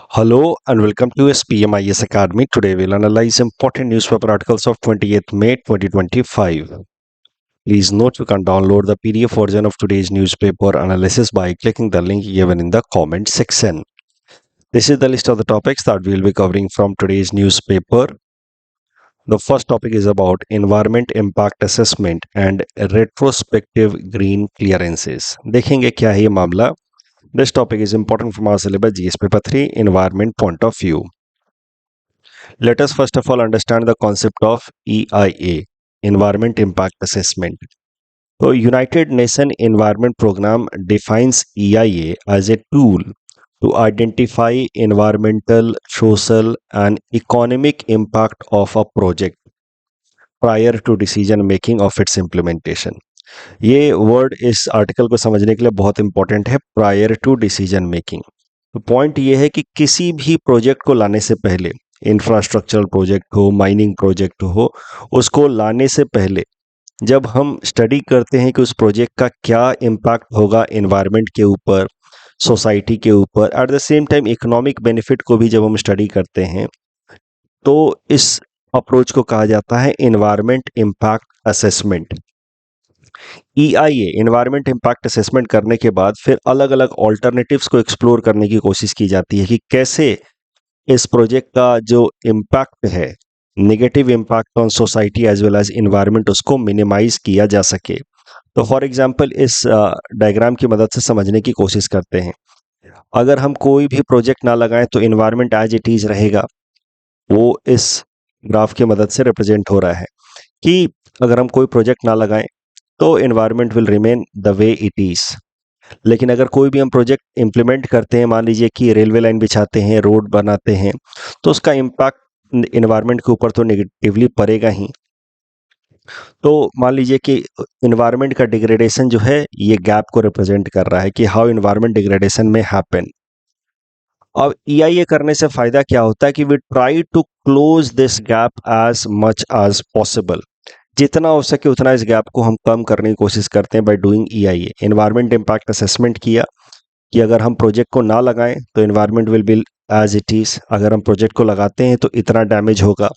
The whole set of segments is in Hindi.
Hello and welcome to SPMIS Academy. Today we'll analyze important newspaper articles of 28th May 2025. Please note you can download the PDF version of today's newspaper analysis by clicking the link given in the comment section. This is the list of the topics that we'll be covering from today's newspaper. The first topic is about environment impact assessment and retrospective green clearances. देखेंगे क्या है ये मामला. This topic is important from our syllabus GS paper 3 environment point of view. Let us first of all understand the concept of EIA, Environment Impact Assessment. So, United Nations Environment Program defines EIA as a tool to identify environmental, social, and economic impact of a project prior to decision making of its implementation. ये वर्ड इस आर्टिकल को समझने के लिए बहुत इंपॉर्टेंट है, प्रायर टू डिसीजन मेकिंग. तो पॉइंट ये है कि किसी भी प्रोजेक्ट को लाने से पहले, इंफ्रास्ट्रक्चरल प्रोजेक्ट हो, माइनिंग प्रोजेक्ट हो, उसको लाने से पहले जब हम स्टडी करते हैं कि उस प्रोजेक्ट का क्या इम्पैक्ट होगा एनवायरनमेंट के ऊपर, सोसाइटी के ऊपर, eight the same time economic benefit को भी जब हम स्टडी करते हैं, तो इस अप्रोच को कहा जाता है environment impact assessment. EIA environment impact assessment करने के बाद फिर अलग अलग ऑल्टरनेटिव्स को एक्सप्लोर करने की कोशिश की जाती है कि कैसे इस प्रोजेक्ट का जो इम्पैक्ट है, negative impact on society as well as environment, उसको मिनिमाइज किया जा सके. तो फॉर एग्जांपल इस डायग्राम की मदद से समझने की कोशिश करते हैं. अगर हम कोई भी प्रोजेक्ट ना लगाएं तो इन्वायरमेंट एज इट इज रहेगा. वो इस ग्राफ की मदद से रिप्रेजेंट हो रहा है कि अगर हम कोई प्रोजेक्ट ना लगाएं तो environment will remain the way it is. लेकिन अगर कोई भी हम प्रोजेक्ट इम्प्लीमेंट करते हैं, मान लीजिए कि रेलवे लाइन बिछाते हैं, रोड बनाते हैं, तो उसका इम्पैक्ट एनवायरनमेंट के ऊपर तो नेगेटिवली पड़ेगा ही. तो मान लीजिए कि एनवायरनमेंट का डिग्रेडेशन जो है ये गैप को रिप्रेजेंट कर रहा है कि हाउ एनवायरनमेंट डिग्रेडेशन में हैपन. अब EIA करने से फायदा क्या होता है कि we try to close this gap as much as possible. जितना हो सके उतना इस गैप को हम कम करने की कोशिश करते हैं by doing EIA. Environment impact assessment किया कि अगर हम प्रोजेक्ट को ना लगाएं तो environment will be as it is, अगर हम प्रोजेक्ट को लगाते हैं तो इतना डैमेज होगा.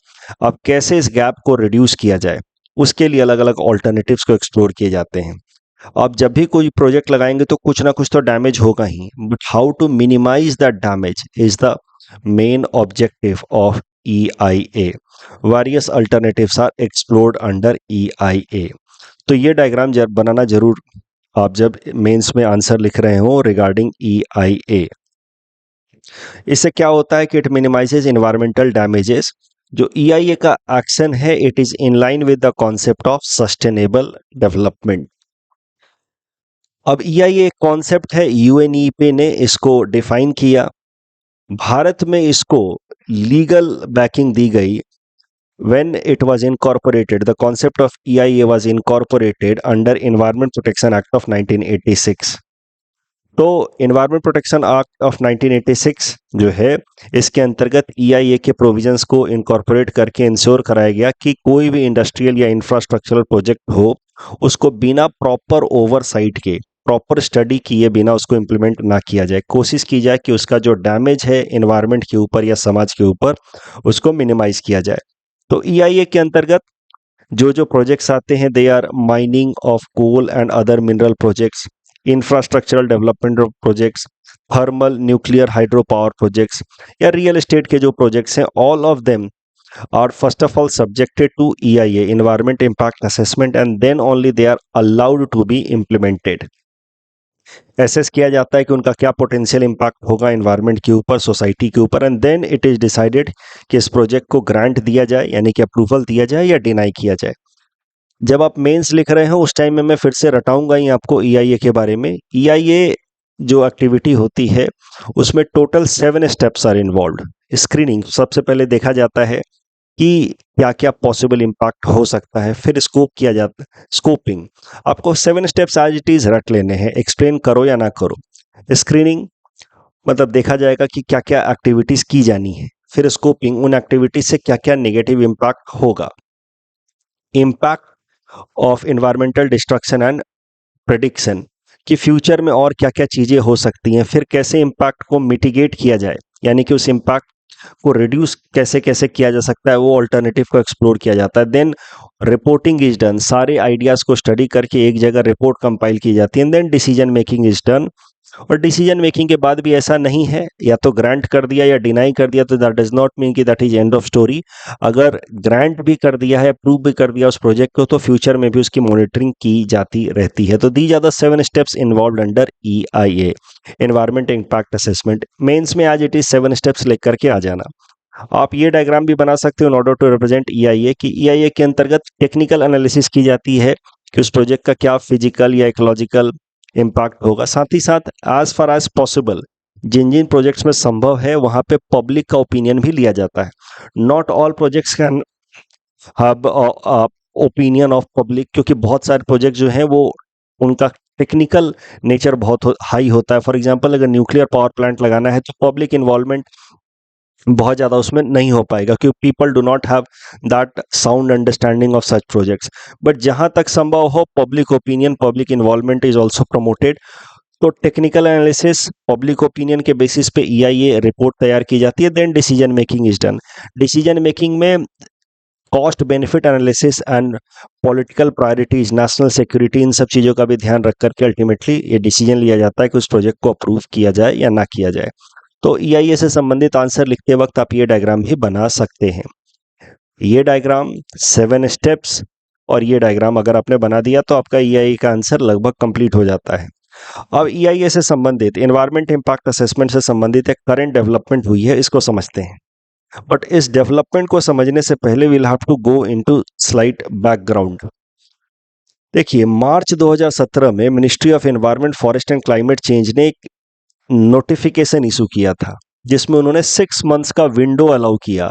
अब कैसे इस गैप को रिड्यूस किया जाए, उसके लिए अलग अलग ऑल्टरनेटिव्स को एक्सप्लोर किए जाते हैं. आप जब भी कोई प्रोजेक्ट लगाएंगे तो कुछ ना कुछ तो डैमेज होगा ही, but how to minimise that damage is the main objective of EIA. Various alternatives are explored under EIA. तो ये डायग्राम बनाना जरूर आप जब मेंस में आंसर लिख रहे हो रिगार्डिंग EIA. इससे क्या होता है कि इट मिनिमाइजेज एनवायरमेंटल डैमेजेस. जो EIA का एक्शन है it is in line with the concept of sustainable development. अब EIA एक कॉन्सेप्ट है, UNEP ने इसको डिफाइन किया. भारत में इसको लीगल बैकिंग दी गई when it was incorporated. The concept of EIA was incorporated under Environment Protection Act of 1986. तो Environment Protection Act of 1986 जो है, इसके अंतर्गत EIA के प्रोविजंस को इनकॉर्पोरेट करके इंश्योर कराया गया कि कोई भी इंडस्ट्रियल या इंफ्रास्ट्रक्चरल प्रोजेक्ट हो, उसको बिना प्रॉपर ओवरसाइट के, प्रॉपर स्टडी किए बिना उसको इम्प्लीमेंट ना किया जाए. कोशिश की जाए कि उसका जो डैमेज है एनवायरनमेंट के ऊपर या समाज के ऊपर, उसको मिनिमाइज किया जाए. तो EIA के अंतर्गत जो जो प्रोजेक्ट्स आते हैं, they are mining of coal and other mineral projects, infrastructural development projects, thermal nuclear hydro power projects या रियल एस्टेट के जो प्रोजेक्ट्स हैं, all of them are first of all subjected to EIA, environment impact assessment, and then only they are allowed to be implemented. Assess किया जाता है कि उनका क्या पोटेंशियल इम्पैक्ट होगा एनवायरनमेंट के ऊपर, सोसाइटी के ऊपर, and then it is decided कि इस प्रोजेक्ट को ग्रांट दिया जाए यानी कि अप्रूवल दिया जाए या डिनाई किया जाए. जब आप मेंस लिख रहे हो उस टाइम में मैं फिर से रटाऊंगा ही आपको EIA के बारे में. EIA जो एक्टिविटी होती है उसमें total 7 steps are involve. Screening सबसे पहले देखा जाता है कि क्या क्या पॉसिबल इम्पैक्ट हो सकता है, फिर स्कोप किया जाता है. स्कोपिंग आपको 7 स्टेप्स एज इट इज रट लेने हैं, एक्सप्लेन करो या ना करो. स्क्रीनिंग मतलब देखा जाएगा कि क्या क्या एक्टिविटीज की जानी है. फिर स्कोपिंग, उन एक्टिविटीज से क्या क्या नेगेटिव इम्पैक्ट होगा. Impact of environmental destruction and prediction कि फ्यूचर में और क्या क्या चीजें हो सकती हैं, फिर कैसे इम्पैक्ट को मिटिगेट किया जाए. यानी कि उस इम्पैक्ट को रिड्यूस कैसे कैसे किया जा सकता है, वो ऑल्टरनेटिव को एक्सप्लोर किया जाता है। देन रिपोर्टिंग इज डन, सारे आइडियाज को स्टडी करके एक जगह रिपोर्ट कंपाइल की जाती है। And then decision making is done. और डिसीजन मेकिंग के बाद भी ऐसा नहीं है या तो ग्रांट कर दिया या डिनाई कर दिया तो दैट डज नॉट मीन कि that is end of story. अगर ग्रांट भी कर दिया है, अप्रूव भी कर दिया उस प्रोजेक्ट को, तो फ्यूचर में भी उसकी मॉनिटरिंग की जाती रहती है। तो these are the 7 steps involved under EIA, environment impact assessment. Mains में आज इट इज 7 स्टेप्स लेकर के आ जाना। आप ये डायग्राम भी बना सकते हो in order to represent EIA कि EIA के अंतर्गत टेक्निकल एनालिसिस की जाती है कि उस प्रोजेक्ट का क्या फिजिकल या इकोलॉजिकल इम्पैक्ट होगा। साथ ही साथ एज फार एज पॉसिबल जिन जिन प्रोजेक्ट्स में संभव है वहां पे पब्लिक का ओपिनियन भी लिया जाता है। Not all projects can have opinion of public, क्योंकि बहुत सारे प्रोजेक्ट जो हैं वो उनका टेक्निकल नेचर बहुत हाई होता है। फॉर एग्जांपल अगर न्यूक्लियर पावर प्लांट लगाना है तो पब्लिक इन्वॉल्वमेंट बहुत ज़्यादा उसमें नहीं हो पाएगा, क्योंकि people do not have that sound understanding of such projects. But जहां तक संभव हो public opinion, public involvement is also promoted. तो टेक्निकल एनालिसिस, पब्लिक ओपिनियन के बेसिस पे EIA रिपोर्ट तैयार की जाती है। Then decision making is done. Decision making में cost benefit analysis and political priorities, national security, इन सब चीज़ों का भी ध्यान रख करके अल्टीमेटली ये डिसीजन लिया जाता है कि उस प्रोजेक्ट को अप्रूव किया जाए या ना किया जाए। तो EIA से संबंधित आंसर लिखते वक्त आप ये डायग्राम भी बना सकते हैं। ये डायग्राम 7 स्टेप्स और ये डायग्राम अगर आपने बना दिया तो आपका EIA का आंसर लगभग कंप्लीट हो जाता है। अब EIA से संबंधित, एनवायरमेंट इम्पैक्ट असेसमेंट से संबंधित एक करंट डेवलपमेंट हुई है, इसको समझते हैं। बट इस डेवलपमेंट को समझने से पहले will have to go into slide background. देखिए, मार्च 2017 में ministry of environment, forest and climate change ने एक नोटिफिकेशन इशू किया था जिसमें उन्होंने 6 मंथ्स का विंडो अलाउ किया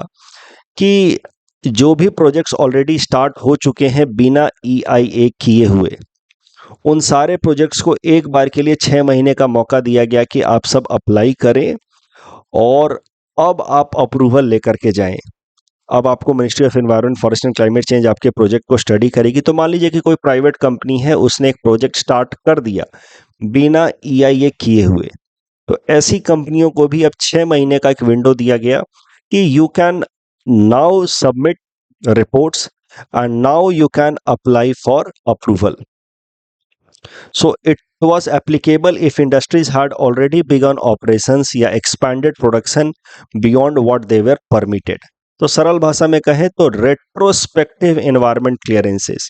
कि जो भी प्रोजेक्ट्स ऑलरेडी स्टार्ट हो चुके हैं बिना EIA किए हुए, उन सारे प्रोजेक्ट्स को एक बार के लिए 6 महीने का मौका दिया गया कि आप सब अप्लाई करें और अब आप अप्रूवल लेकर के जाएं। अब आपको ministry of environment, forest and climate change आपके प्रोजेक्ट को स्टडी करेगी। तो मान लीजिए कि कोई प्राइवेट कंपनी है, उसने एक प्रोजेक्ट स्टार्ट कर दिया बिना EIA किए हुए, तो ऐसी कंपनियों को भी अब 6 महीने का एक विंडो दिया गया कि you can now submit reports and now you can apply for approval. So it was applicable if industries had already begun operations या expanded production beyond what they were permitted. तो सरल भाषा में कहें तो रेट्रोस्पेक्टिव एनवायरमेंट क्लियरेंसेस,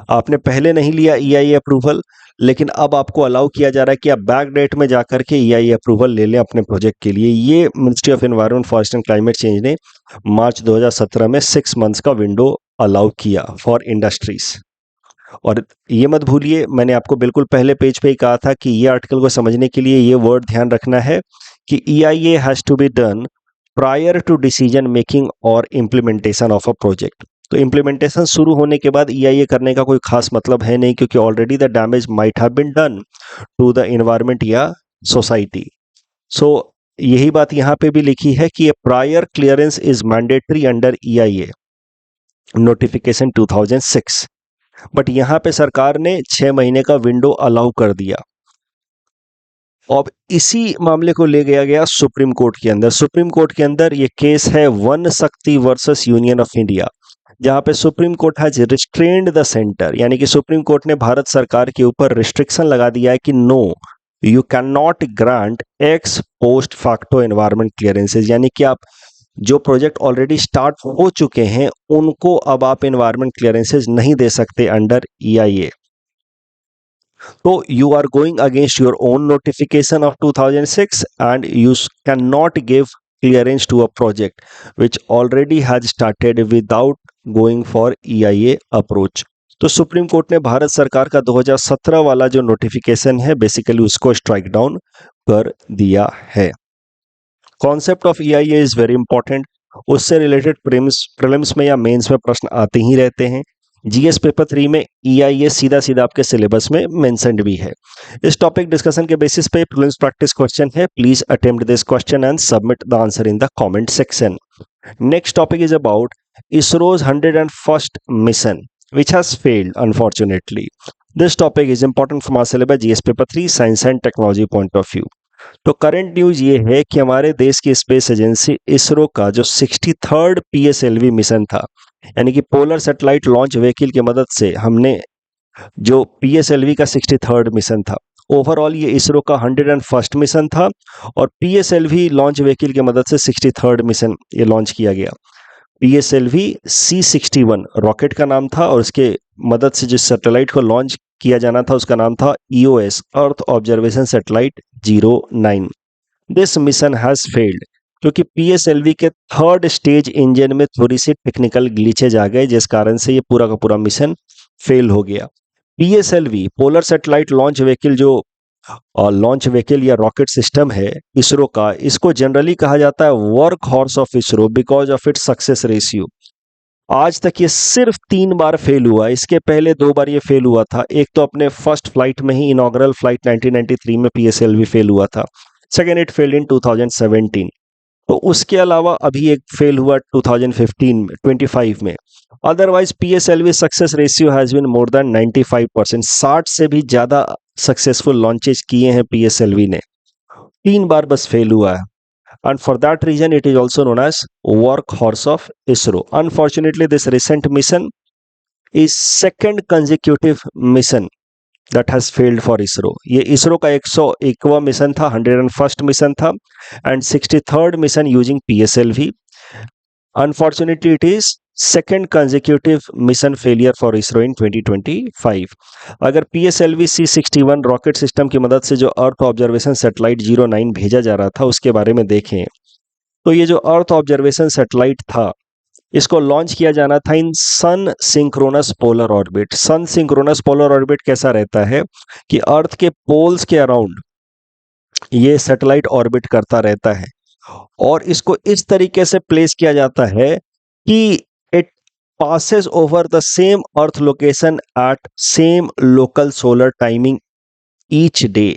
आपने पहले नहीं लिया EIA अप्रूवल, लेकिन अब आपको अलाउ किया जा रहा है कि आप बैक डेट में जाकर के EIA अप्रूवल ले लें अपने प्रोजेक्ट के लिए। ये ministry of environment, forest and climate change ने मार्च 2017 में 6 मंथ्स का विंडो अलाउ किया फॉर इंडस्ट्रीज। और ये मत भूलिए, मैंने आपको बिल्कुल पहले पेज पे ही कहा था कि ये आर्टिकल को समझने के लिए ये वर्ड ध्यान रखना है कि EIA has to be done prior to decision making और इम्प्लीमेंटेशन ऑफ अ प्रोजेक्ट। तो इम्प्लीमेंटेशन शुरू होने के बाद EIA करने का कोई खास मतलब है नहीं, क्योंकि already the damage might have been done to the environment या सोसाइटी। सो यही बात यहाँ पे भी लिखी है कि prior clearance is mandatory under EIA notification 2006। But यहां पे सरकार ने 6 महीने का विंडो अलाउ कर दिया। अब इसी मामले को ले गया सुप्रीम कोर्ट के अंदर। सुप्रीम कोर्ट के अंदर ये केस है वन शक्ति वर्सेस यूनियन ऑफ इंडिया, जहां पे supreme court has restrained the centre, यानी कि सुप्रीम कोर्ट ने भारत सरकार के ऊपर रिस्ट्रिक्शन लगा दिया है कि no, you can not grant ex post facto environment clearances, यानी कि आप जो प्रोजेक्ट ऑलरेडी स्टार्ट हो चुके हैं उनको अब आप एनवायरमेंट क्लियरेंसेज नहीं दे सकते अंडर EIA। तो you are going against your own notification of 2006 and you can not give clearance to a project which already has started without going for EIA approach. तो सुप्रीम कोर्ट ने भारत सरकार का 2017 वाला जो नोटिफिकेशन है बेसिकली उसको स्ट्राइक डाउन कर दिया है। Concept of EIA is very important, उससे रिलेटेड प्रीलिम्स में या मेंस में प्रश्न आते ही रहते हैं। GS पेपर 3 में EIA सीधा सीधा आपके सिलेबस में मेंशन्ड भी है। इस टॉपिक डिस्कशन के बेसिस पे प्रीलिम्स प्रैक्टिस क्वेश्चन है, please attempt this question and submit the answer in the comment section. Next topic is about ISRO's 101st mission which has failed unfortunately. This topic is important from our syllabus GS paper 3 science and technology point of view. तो करंट न्यूज ये है कि हमारे देश की स्पेस एजेंसी इसरो का जो 63rd पीएसएलवी मिशन था, यानी कि पोलर सैटेलाइट लॉन्च व्हीकल की मदद से हमने जो पीएसएलवी का 63rd मिशन था, ओवरऑल ये इसरो का 101st मिशन था और पीएसएलवी लॉन्च व्हीकल की मदद से 63rd मिशन ये लॉन्च किया गया। पीएसएलवी C61 रॉकेट का नाम था और उसके मदद से जिस सैटेलाइट को लॉन्च किया जाना था उसका नाम था EOS earth observation satellite 09। This mission has failed क्योंकि पीएसएलवी के थर्ड स्टेज इंजन में थोड़ी सी टेक्निकल ग्लिचेज आ गए, जिस कारण से ये पूरा का पूरा मिशन फेल हो गया। PSLV polar satellite launch vehicle जो लॉन्च व्हीकल या रॉकेट सिस्टम है इसरो का, इसको जनरली कहा जाता है workhorse of ISRO because of its success ratio. आज तक ये सिर्फ 3 बार फेल हुआ, इसके पहले 2 बार ये फेल हुआ था। एक तो अपने फर्स्ट फ्लाइट में ही, इनॉग्रल फ्लाइट 1993 में पीएसएलवी फेल हुआ था। Second it failed in 2017। तो उसके अलावा अभी एक फेल हुआ 2015 में 25 में। Otherwise PSLV success ratio has been more than 95%। 60 से भी ज्यादा सक्सेसफुल लॉन्चेस किए हैं पीएसएलवी ने, 3 बार बस फेल हुआ है। And for that reason it is also known as workhorse of ISRO. Unfortunately, this recent mission is second consecutive mission that has failed for ISRO. ये ISRO का 101वां मिशन था, 101st मिशन था and 63rd mission using PSLV. Unfortunately, it is second consecutive mission failure for ISRO in 2025. अगर PSLV C61 रॉकेट सिस्टम की मदद से जो अर्थ ऑब्जर्वेशन सैटेलाइट 09 भेजा जा रहा था उसके बारे में देखें तो ये जो अर्थ ऑब्जर्वेशन सैटेलाइट था इसको लॉन्च किया जाना था इन सन सिंक्रोनस पोलर ऑर्बिट। सन सिंक्रोनस पोलर ऑर्बिट कैसा रहता है कि अर्थ के पोल्स के अराउंड ये सैटेलाइट ऑर्बिट करता रहता है और इसको इस तरीके से प्लेस किया जाता है कि it passes over the same earth location at same local solar timing each day।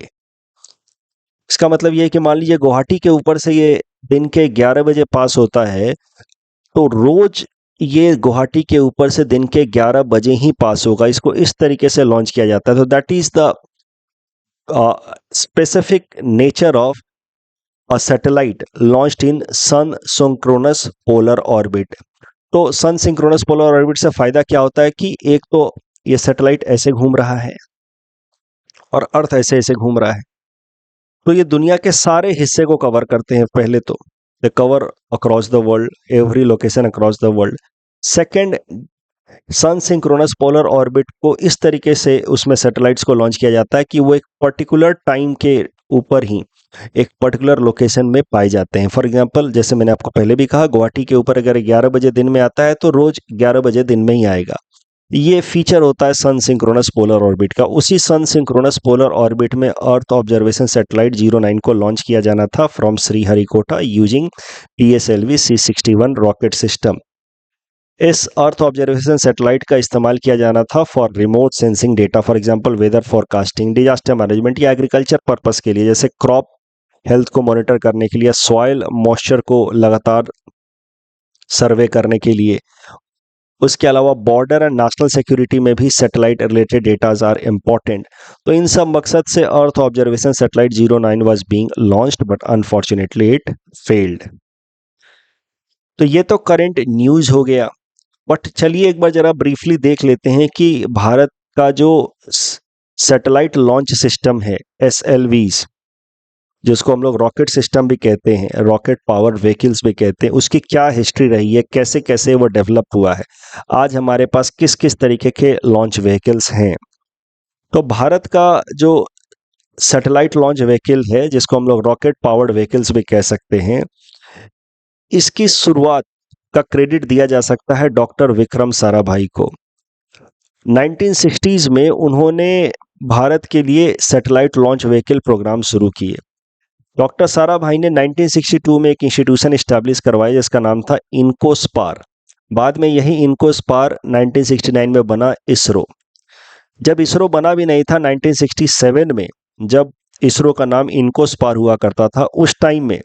इसका मतलब ये है कि मान लीजिए गुवाहाटी के ऊपर से ये दिन के 11 बजे पास होता है तो रोज ये गुवाहाटी के ऊपर से दिन के 11 बजे ही पास होगा। इसको इस तरीके से लॉन्च किया जाता है। तो that is the specific nature of a satellite launched in sun synchronous polar orbit. तो सन सिंक्रोनस पोलर ऑर्बिट से फायदा क्या होता है कि एक तो ये सैटेलाइट ऐसे घूम रहा है और अर्थ ऐसे ऐसे घूम रहा है, तो ये दुनिया के सारे हिस्से को कवर करते हैं। पहले तो they cover across the world, every location across the world. Second, sun synchronous polar orbit को इस तरीके से उसमें सैटेलाइट्स को लॉन्च किया जाता है कि वो एक पर्टिकुलर टाइम के ऊपर ही एक पर्टिकुलर लोकेशन में पाए जाते हैं। फॉर एग्जांपल, जैसे मैंने आपको पहले भी कहा, गुवाहाटी के ऊपर अगर 11 बजे दिन में आता है तो रोज 11 बजे दिन में ही आएगा। ये फीचर होता है सन सिंक्रोनस पोलर ऑर्बिट का। उसी सन सिंक्रोनस पोलर ऑर्बिट में अर्थ ऑब्जर्वेशन सैटेलाइट 09 को लॉन्च किया जाना था from Sriharikota using PSLV C61 rocket system. इस अर्थ ऑब्जर्वेशन सैटेलाइट का इस्तेमाल किया जाना था for remote sensing data, for example weather forecasting, disaster management या एग्रीकल्चर पर्पस के लिए, जैसे क्रॉप हेल्थ को मॉनिटर करने के लिए, सॉइल मॉइस्चर को लगातार सर्वे करने के लिए। उसके अलावा बॉर्डर एंड नेशनल सिक्योरिटी में भी satellite related datas are important. तो इन सब मकसद से earth observation satellite 09 was being launched but unfortunately it failed. तो ये तो करंट न्यूज हो गया, बट चलिए एक बार जरा ब्रीफली देख लेते हैं कि भारत का जो सैटेलाइट लॉन्च सिस्टम है SLVs, जिसको हम लोग रॉकेट सिस्टम भी कहते हैं, रॉकेट पावर व्हीकल्स भी कहते हैं, उसकी क्या हिस्ट्री रही है, कैसे कैसे वो डेवलप हुआ है, आज हमारे पास किस किस तरीके के लॉन्च व्हीकल्स हैं। तो भारत का जो सैटेलाइट लॉन्च व्हीकल है, जिसको हम लोग रॉकेट पावर्ड व्हीकल्स भी कह सकते हैं, इसकी शुरुआत का क्रेडिट दिया जा सकता है डॉक्टर विक्रम साराभाई को। 1960s में उन्होंने भारत के लिए सैटेलाइट लॉन्च व्हीकल प्रोग्राम शुरू किए। डॉक्टर साराभाई ने 1962 में एक इंस्टीट्यूशन इस्टेब्लिश करवाया जिसका नाम था इनकोस्पार। बाद में यही इनकोस्पार 1969 में बना इसरो। जब इसरो बना भी नहीं था 1967 में, जब इसरो का नाम इनकोस्पार हुआ करता था, उस टाइम में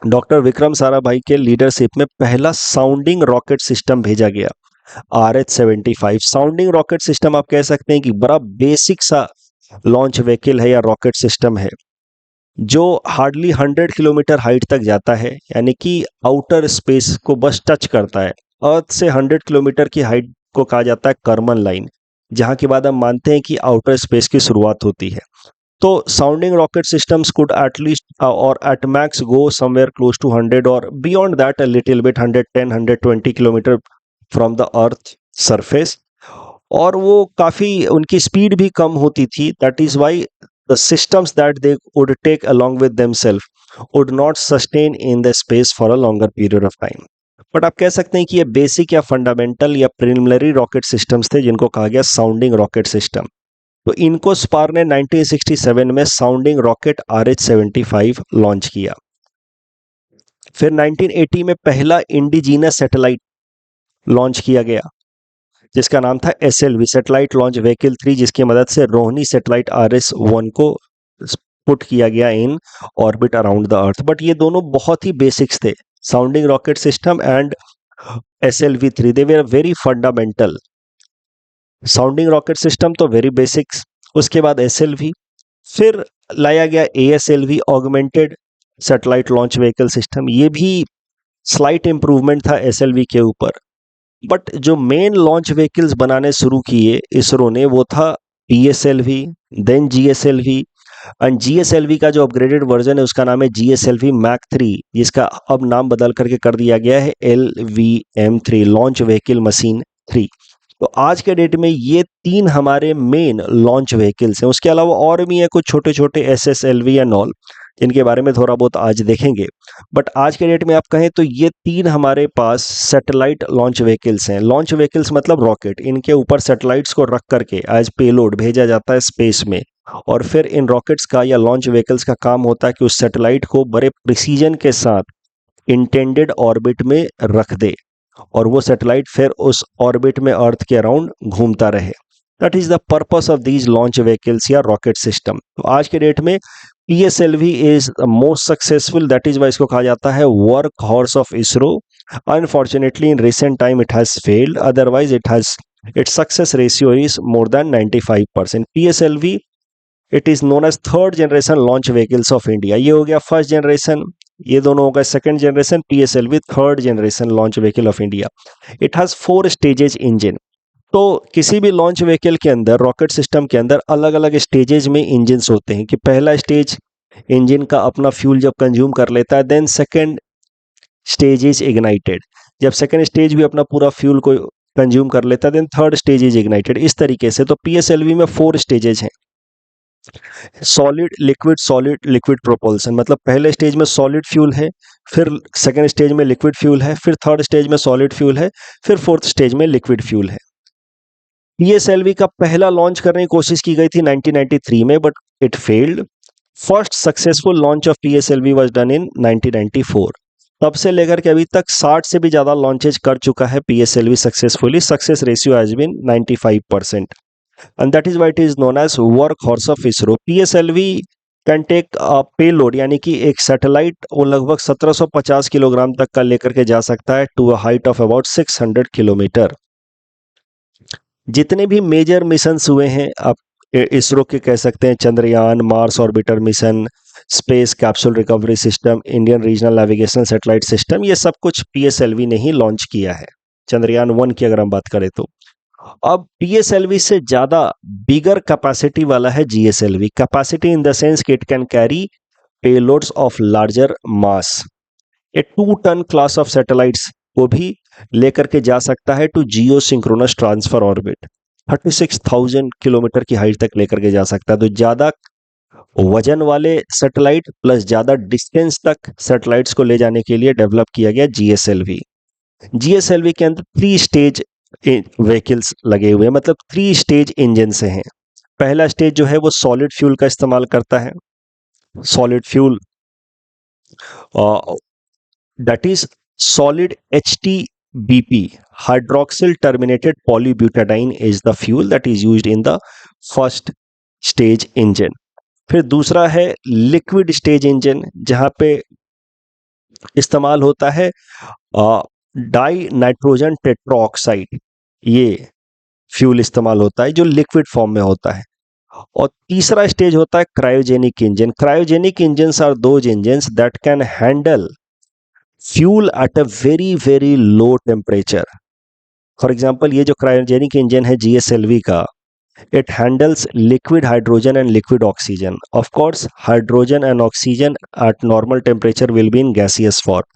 डॉक्टर विक्रम साराभाई के लीडरशिप में पहला साउंडिंग रॉकेट सिस्टम भेजा गया, RH-75। साउंडिंग रॉकेट सिस्टम आप कह सकते हैं कि बड़ा बेसिक सा लॉन्च व्हीकल है या रॉकेट सिस्टम है। जो हार्डली 100 किलोमीटर हाइट तक जाता है, यानी कि आउटर स्पेस को बस टच करता है। अर्थ से 100 किलोमीटर की हाइट को कहा जाता है कर्मन लाइन, जहां के बाद हम मानते हैं कि आउटर स्पेस की शुरुआत होती है। तो sounding rocket systems could at least or at max go somewhere close to 100 or beyond that a little bit, 110 120 kilometre from the earth surface। और वो काफ़ी उनकी स्पीड भी कम होती थी। That is why the systems that they would take along with themselves would not sustain in the space for a longer period of time। But आप कह सकते हैं कि ये बेसिक या फंडामेंटल या प्रिलिमिनरी रॉकेट सिस्टम्स थे जिनको कहा गया साउंडिंग रॉकेट सिस्टम। तो इनको स्पार ने 1967 में साउंडिंग रॉकेट RH-75 लॉन्च किया। फिर 1980 में पहला इंडिजीनस सैटेलाइट लॉन्च किया गया, जिसका नाम था SLV, सैटेलाइट लॉन्च व्हीकल 3, जिसकी मदद से रोहिणी सैटेलाइट RS-1 को पुट किया गया in orbit around the earth. But ये दोनों बहुत ही बेसिक्स थे, sounding rocket system and SLV-3, they were very fundamental. Sounding rocket system तो वेरी बेसिक्स, उसके बाद SLV, फिर लाया गया ASLV, augmented satellite launch vehicle system. ये भी स्लाइट इंप्रूवमेंट था SLV के ऊपर। बट जो मेन लॉन्च व्हीकल्स बनाने शुरू किए इसरो ने वो था PSLV, then GSLV, and GSLV का जो अपग्रेडेड वर्जन है उसका नाम है GSLV Mach 3, जिसका अब नाम बदल करके कर दिया गया है LVM-3, लॉन्च व्हीकल मशीन 3। तो आज के डेट में ये 3 हमारे मेन लॉन्च व्हीकल्स हैं। उसके अलावा और भी हैं कुछ छोटे छोटे SSLV एंड ऑल, जिनके बारे में थोड़ा बहुत आज देखेंगे। बट आज के डेट में आप कहें तो ये 3 हमारे पास सैटेलाइट लॉन्च व्हीकल्स हैं। लॉन्च व्हीकल्स मतलब रॉकेट, इनके ऊपर सैटेलाइट्स को रख करके एज पेलोड भेजा जाता है स्पेस में, और फिर इन रॉकेट्स का या लॉन्च व्हीकल्स का काम होता है कि उस सैटेलाइट को बड़े प्रिसीजन के साथ इंटेंडेड ऑर्बिट में रख दे, और वो सैटेलाइट फिर उस ऑर्बिट में अर्थ के अराउंड घूमता रहे। That is the purpose of these launch vehicles या रॉकेट सिस्टम। तो आज के डेट में PSLV is the most successful, that is why इसको कहा जाता है workhorse of ISRO. Unfortunately in recent time it has failed, otherwise it has its success ratio is more than 95%। PSLV it is known as third generation launch vehicles of India. ये हो गया फर्स्ट जनरेशन, ये दोनों हो गए second generation, PSLV third generation launch vehicle of India. It has 4 stages engine. तो किसी भी लॉन्च व्हीकल के अंदर, रॉकेट सिस्टम के अंदर अलग अलग स्टेजेज में इंजन होते हैं कि पहला स्टेज इंजन का अपना फ्यूल जब कंज्यूम कर लेता है, then second stage is ignited. जब सेकेंड स्टेज भी अपना पूरा फ्यूल को कंज्यूम कर लेता है, then third stage is ignited. इस तरीके से तो PSLV में 4 स्टेजेज हैं। सॉलिड लिक्विड प्रोपल्सन, मतलब पहले स्टेज में सॉलिड फ्यूल है, फिर सेकेंड स्टेज में लिक्विड फ्यूल है, फिर थर्ड स्टेज में सॉलिड फ्यूल है, फिर फोर्थ स्टेज में लिक्विड फ्यूल है। PSLV का पहला लॉन्च करने की कोशिश की गई थी 1993 में, but it failed. First successful launch of PSLV was done in 1994। तब से लेकर के अभी तक 60 से भी ज्यादा लॉन्चेज कर चुका है PSLV successfully. Success ratio has been 95%, and that is why it is known as workhorse of ISRO। PSLV can take payload, यानी कि एक सैटेलाइट वो लगभग 1750 किलोग्राम तक का लेकर के जा सकता है to a height of about 600 kilometre. जितने भी मेजर मिशंस हुए हैं आप इसरो के कह सकते हैं, Chandrayaan, Mars orbiter mission, space capsule recovery system, Indian regional navigation satellite system, ये सब कुछ PSLV ने ही लॉन्च किया है। चंद्रयान 1 की अगर हम बात करें तो अब PSLV से ज्यादा बिगर कैपेसिटी वाला है GSLV। Capacity in the sense कि it can carry payloads of larger mass. ये 2 टन क्लास ऑफ सैटेलाइट्स को भी लेकर के जा सकता है to geosynchronous transfer orbit. 36,000 kilometre की हाइट तक लेकर के जा सकता है। तो ज्यादा वजन वाले सैटेलाइट प्लस ज्यादा डिस्टेंस तक सैटेलाइट्स को ले जाने के लिए डेवलप किया गया GSLV। GSLV के अंदर 3 स्टेज व्हीकल्स लगे हुए हैं, मतलब 3 स्टेज इंजन से हैं। पहला स्टेज जो है वो सॉलिड फ्यूल का इस्तेमाल करता है। Solid fuel that is solid HTBP, hydroxyl terminated polybutadiene is the fuel that is used in the first stage engine. फिर दूसरा है लिक्विड स्टेज इंजन, जहां पे इस्तेमाल होता है डाई नाइट्रोजन टेट्राऑक्साइड। ये फ्यूल इस्तेमाल होता है जो लिक्विड फॉर्म में होता है। और तीसरा स्टेज होता है cryogenic engine. Cryogenic engines are those engines that can handle fuel at a very very low temperature. For example, ये जो क्रायोजेनिक इंजन है जीएसएलवी का, it handles liquid hydrogen and liquid oxygen. Of course, hydrogen and oxygen at normal temperature will be in gaseous form.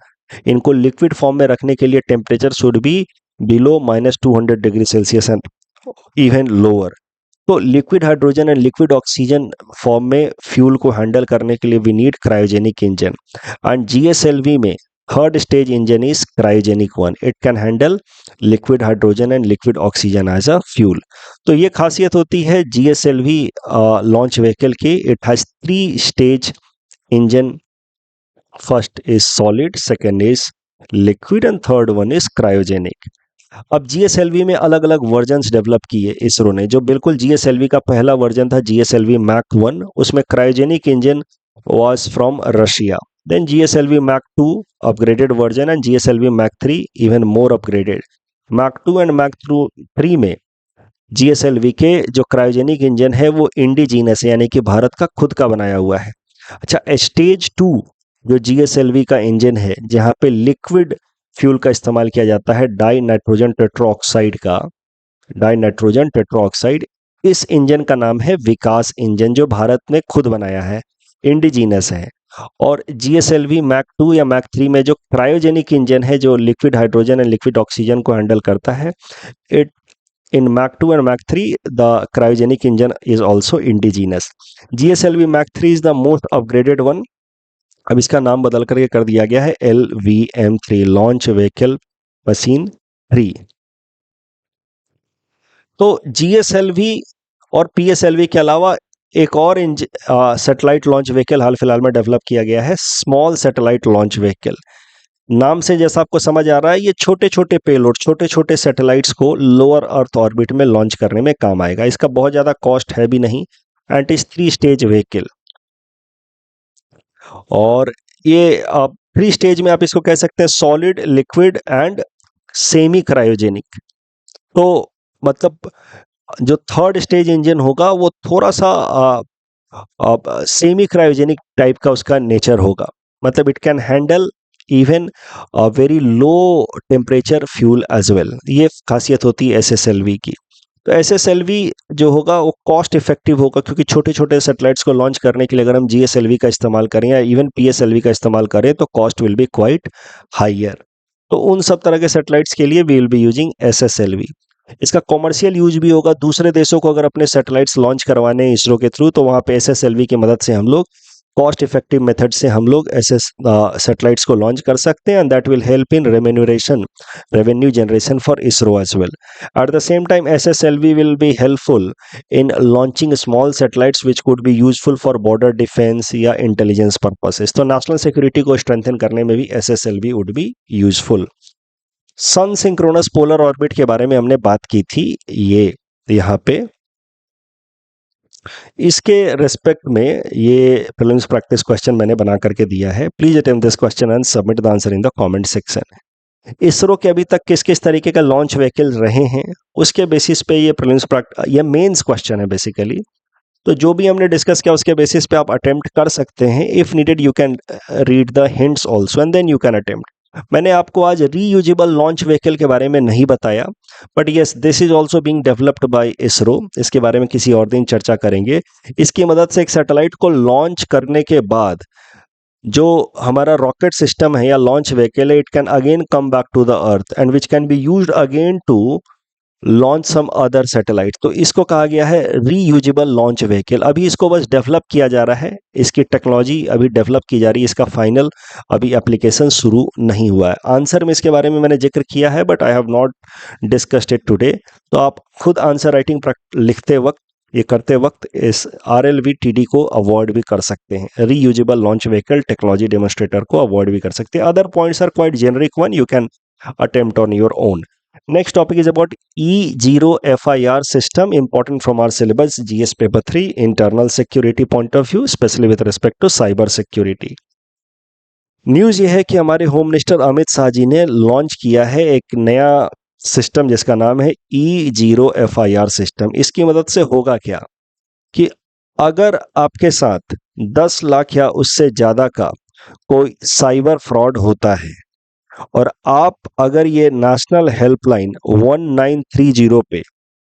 इनको लिक्विड फॉर्म में रखने के लिए temperature should be below -200 degree Celsius and even lower. तो liquid hydrogen and liquid oxygen form में फ्यूल को हैंडल करने के लिए we need cryogenic engine. And GSLV में third stage engine is cryogenic one. It can handle liquid hydrogen and liquid oxygen as a fuel. तो ये खासियत होती है जीएसएलवी लॉन्च व्हीकल की। It has 3 stage engine. First is solid, second is liquid and third one is cryogenic. अब जीएसएलवी में अलग अलग वर्जन्स डेवलप किए इसरो ने। जो बिल्कुल जीएसएलवी का पहला वर्जन था जीएसएलवी मैक 1, उसमें cryogenic engine was from Russia. Then GSLV mark 2 upgraded version and GSLV mark 3 even more upgraded. Mark 2 and mark 3 में जीएसएलवी के जो क्रायोजेनिक इंजन है वो इंडिजीनस है, यानी कि भारत का खुद का बनाया हुआ है। अच्छा, स्टेज 2 जो जीएसएलवी का इंजन है, जहाँ पे लिक्विड फ्यूल का इस्तेमाल किया जाता है, डाई नाइट्रोजन टेट्रोऑक्साइड का, डाई नाइट्रोजन टेट्रोऑक्साइड, इस इंजन का नाम है विकास इंजन, जो भारत ने खुद बनाया है, इंडिजीनस है। और जीएसएलवी मैक 2 या मैक 3 में जो क्रायोजेनिक इंजन है, जो liquid hydrogen and liquid oxygen को हैंडल करता है, it in Mach 2 and Mach 3 the cryogenic engine is also indigenous. GSLV Mach 3 is the most upgraded one. अब इसका नाम बदल करके कर दिया गया है LVM3 लॉन्च व्हीकल मशीन 3। तो GSLV और PSLV के अलावा एक और सैटेलाइट लॉन्च व्हीकल हाल फिलहाल में डेवलप किया गया है, स्मॉल सैटेलाइट लॉन्च व्हीकल। नाम से जैसा आपको समझ आ रहा है, ये छोटे छोटे पेलोड, छोटे छोटे सैटेलाइट्स को लोअर अर्थ ऑर्बिट में लॉन्च करने में काम आएगा। इसका बहुत ज़्यादा कॉस्ट है भी नहीं, एंड इज 3 स्टेज व्हीकल। और ये 3 स्टेज में आप इसको कह सकते हैं solid, liquid and semi cryogenic. तो मतलब जो थर्ड स्टेज इंजन होगा वो थोड़ा सा सेमी क्रायोजेनिक टाइप का उसका नेचर होगा। मतलब it can handle even very low temperature fuel as well. ये खासियत होती है एसएसएलवी की। तो एसएसएलवी जो होगा वो कॉस्ट इफेक्टिव होगा, क्योंकि छोटे छोटे सैटेलाइट्स को लॉन्च करने के लिए अगर हम जीएसएलवी का इस्तेमाल करें या इवन पीएसएलवी का इस्तेमाल करें तो cost will be quite higher. तो उन सब तरह के सैटेलाइट्स के लिए we will be using SSLV. इसका कॉमर्शियल यूज भी होगा। दूसरे देशों को अगर अपने सैटेलाइट्स लॉन्च करवाने हैं इसरो के थ्रू, तो वहाँ पे एसएसएलवी की मदद से हम लोग कॉस्ट इफेक्टिव मेथड से हम लोग ऐसे सैटेलाइट्स को लॉन्च कर सकते हैं, and that will help in revenue generation for ISRO as well. At the same time SSLV will be helpful in launching small satellites which could be useful for border defence या इंटेलिजेंस पर्पसेस। तो नेशनल सिक्योरिटी को स्ट्रेंथन करने में भी SSLV would be useful. Sun synchronous polar orbit के बारे में हमने बात की थी, ये यहाँ पे इसके रेस्पेक्ट में ये प्रीलिम्स प्रैक्टिस क्वेश्चन मैंने बना करके दिया है। Please attempt this question and submit the answer in the comment section. ISRO के अभी तक किस किस तरीके का लॉन्च व्हीकल रहे हैं, उसके बेसिस पे ये प्रीलिम्स ये मेंस क्वेश्चन है बेसिकली। तो जो भी हमने डिस्कस किया उसके बेसिस पे आप अटेम्प्ट कर सकते हैं। If needed you can read the hints also and then you can attempt. मैंने आपको आज रीयूजेबल लॉन्च व्हीकल के बारे में नहीं बताया, but yes this is also being developed by ISRO. इसके बारे में किसी और दिन चर्चा करेंगे। इसकी मदद से एक सैटेलाइट को लॉन्च करने के बाद जो हमारा रॉकेट सिस्टम है या लॉन्च व्हीकल है, it can again come back to the earth and which can be used again to launch some other satellite. तो इसको कहा गया है रीयूजेबल लॉन्च व्हीकल। अभी इसको बस डेवलप किया जा रहा है, इसकी टेक्नोलॉजी अभी डेवलप की जा रही है, इसका फाइनल अभी एप्लीकेशन शुरू नहीं हुआ है। आंसर में इसके बारे में मैंने जिक्र किया है, but I have not discussed it today. तो आप खुद आंसर राइटिंग लिखते वक्त, ये करते वक्त इस RLV-TD को अवॉइड भी कर सकते हैं। Reusable launch vehicle technology demonstrator को अवॉइड भी कर सकते हैं। Other points are quite generic one, you can attempt on your own. Next topic is about E0FIR system, important from our syllabus GS paper 3 internal security point of view, especially with respect to cyber security. News ये है कि हमारे होम मिनिस्टर अमित शाह जी ने लॉन्च किया है एक नया सिस्टम जिसका नाम है E0FIR सिस्टम। इसकी मदद से होगा क्या? कि अगर आपके साथ 10 लाख या उससे ज़्यादा का कोई साइबर फ्रॉड होता है और आप अगर ये नेशनल हेल्पलाइन 1930 पे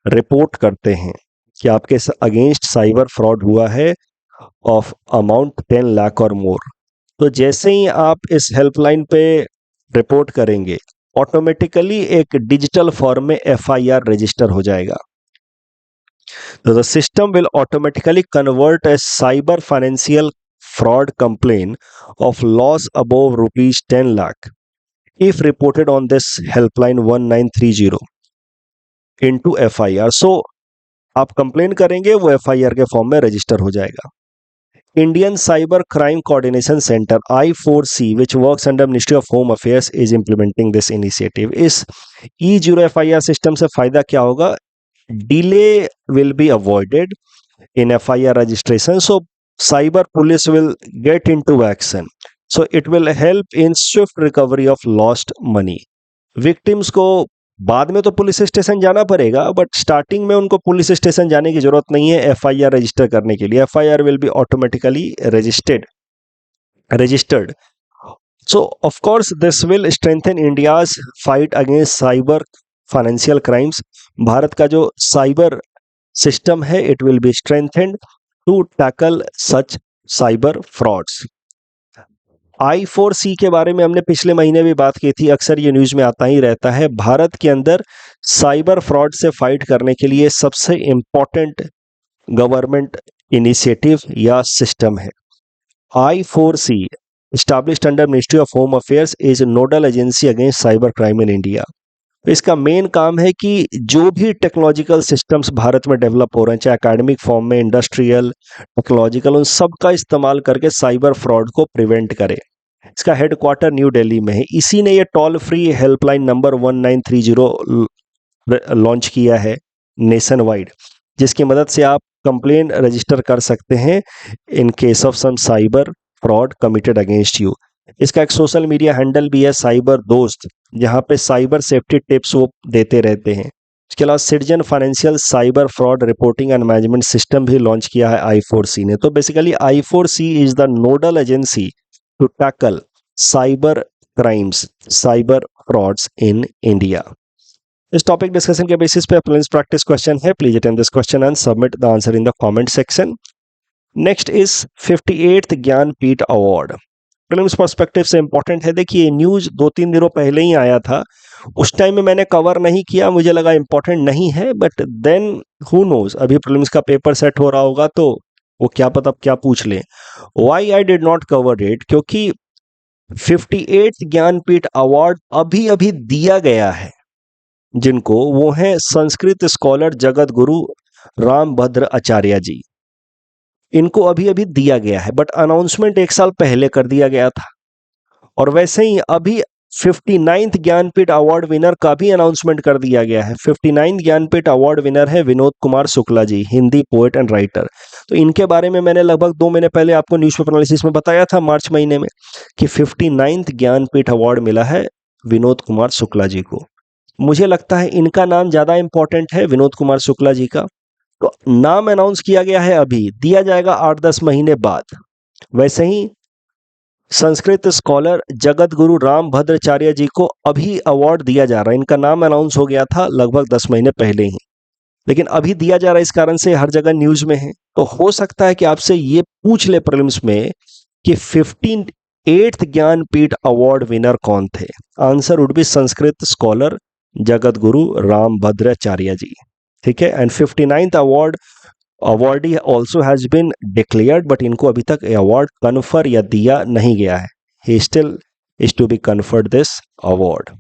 रिपोर्ट करते हैं कि आपके अगेंस्ट साइबर फ्रॉड हुआ है ऑफ अमाउंट 10 लाख और मोर, तो जैसे ही आप इस हेल्पलाइन पे रिपोर्ट करेंगे ऑटोमेटिकली एक डिजिटल फॉर्म में एफआईआर रजिस्टर हो जाएगा. तो the system will automatically convert A cyber financial fraud complaint of loss above rupees 10 lakh if reported on this helpline 1930 into FIR. So आप कंप्लेन करेंगे वो FIR के फॉर्म में रजिस्टर हो जाएगा. Indian Cyber Crime Coordination Center I4C, which works under Ministry of Home Affairs, is implementing this initiative. इस E0 FIR सिस्टम से फायदा क्या होगा? Delay will be avoided in FIR registration, so cyber police will get into action. So it will help in swift recovery of lost money. Victims को बाद में तो पुलिस स्टेशन जाना पड़ेगा, बट स्टार्टिंग में उनको पुलिस स्टेशन जाने की जरूरत नहीं है एफआईआर रजिस्टर करने के लिए. FIR will be automatically registered. So of course this will strengthen India's fight against cyber financial crimes. Bharat का जो साइबर सिस्टम है it will be strengthened to tackle such cyber frauds. I4C के बारे में हमने पिछले महीने भी बात की थी, अक्सर ये न्यूज में आता ही रहता है. भारत के अंदर साइबर फ्रॉड से फाइट करने के लिए सबसे इंपॉर्टेंट गवर्नमेंट इनिशिएटिव या सिस्टम है. I4C established under Ministry of Home Affairs is a nodal agency against cyber crime in India. इसका मेन काम है कि जो भी टेक्नोलॉजिकल सिस्टम्स भारत में डेवलप हो रहे हैं, चाहे एकेडमिक फॉर्म में, इंडस्ट्रियल, टेक्नोलॉजिकल, उन सब का इस्तेमाल करके साइबर फ्रॉड को प्रिवेंट करे. इसका हेडक्वार्टर न्यू दिल्ली में है. इसी ने ये toll free helpline number 1930 launch किया है नेशन वाइड, जिसकी मदद से आप कंप्लेन रजिस्टर कर सकते हैं in case of some cyber fraud committed against you. इसका एक सोशल मीडिया हैंडल भी है साइबर दोस्त, जहां पे साइबर सेफ्टी टिप्स वो देते रहते हैं. इसके अलावा citizen financial cyber fraud reporting and management system भी लॉन्च किया है I4C ने. तो basically I4C is the nodal agency to tackle cyber crimes, cyber frauds in India. इस टॉपिक डिस्कशन के बेसिस पे प्रीलिम्स प्रैक्टिस क्वेश्चन है. Please attend this question and submit the answer in the comment section. Next is 58th Jnanpith award. Prelims perspective से इंपॉर्टेंट है. देखिए न्यूज 2-3 दिनों पहले ही आया था, उस टाइम में मैंने कवर नहीं किया, मुझे लगा इंपॉर्टेंट नहीं है, बट देन हु नोज, अभी प्रीलिम्स का पेपर सेट हो रहा होगा तो वो क्या पता क्या पूछ लें. Why I did not cover it, क्योंकि 58th ज्ञानपीठ अवार्ड अभी अभी दिया गया है जिनको, वो है संस्कृत स्कॉलर जगत गुरु रामभद्र आचार्य जी. इनको अभी अभी दिया गया है, बट अनाउंसमेंट 1 साल पहले कर दिया गया था. और वैसे ही अभी 59th ज्ञानपीठ अवार्ड विनर का भी अनाउंसमेंट कर दिया गया है. 59th ज्ञानपीठ अवार्ड विनर है Vinod Kumar Shukla ji, Hindi poet and writer. तो इनके बारे में मैंने लगभग 2 महीने पहले आपको न्यूज़पेपर एनालिसिस में बताया था, मार्च महीने में, कि 59th ज्ञानपीठ अवार्ड मिला है विनोद कुमार शुक्ला जी को. मुझे लगता है इनका नाम ज्यादा इंपॉर्टेंट है, विनोद कुमार शुक्ला जी का. तो नाम अनाउंस किया गया है, अभी दिया जाएगा 8-10 महीने बाद. वैसे ही संस्कृत स्कॉलर जगत गुरु रामभद्राचार्य जी को अभी अवार्ड दिया जा रहा है. इनका नाम अनाउंस हो गया था लगभग 10 महीने पहले ही, लेकिन अभी दिया जा रहा है, इस कारण से हर जगह न्यूज में है. तो हो सकता है कि आपसे ये पूछ ले प्रीलिम्स में कि 58th ज्ञानपीठ अवार्ड विनर कौन थे. Answer would be Sanskrit scholar Jagat Guru Rambhadracharya ji. ठीक है. And 59th awardee also has been declared, but इनको अभी तक अवार्ड कन्फर या दिया नहीं गया है. He still is to be conferred this award.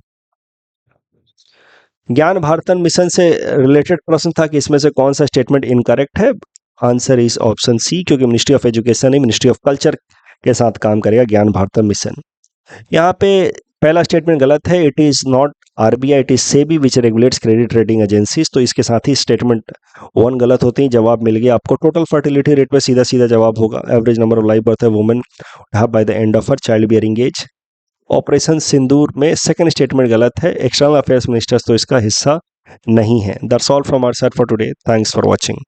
Gyan Bharatam mission से रिलेटेड प्रश्न था कि इसमें से कौन सा स्टेटमेंट इनकरेक्ट है. आंसर इज ऑप्शन सी, क्योंकि ministry of education he ministry of culture के साथ काम करेगा ज्ञान भारतन मिशन. यहाँ पे पहला स्टेटमेंट गलत है. It is not RBI, it is SEBI which regulates credit rating agencies. तो इसके साथ ही स्टेटमेंट 1 गलत होती है. जवाब मिल गया आपको. टोटल फर्टिलिटी रेट पे सीधा सीधा जवाब होगा. Average number of live birth है women have by the end of her child bearing age. Operation Sindoor में सेकंड स्टेटमेंट गलत है. एक्सटर्नल अफेयर्स मिनिस्टर्स तो इसका हिस्सा नहीं है. That's all from our side for today. Thanks for watching.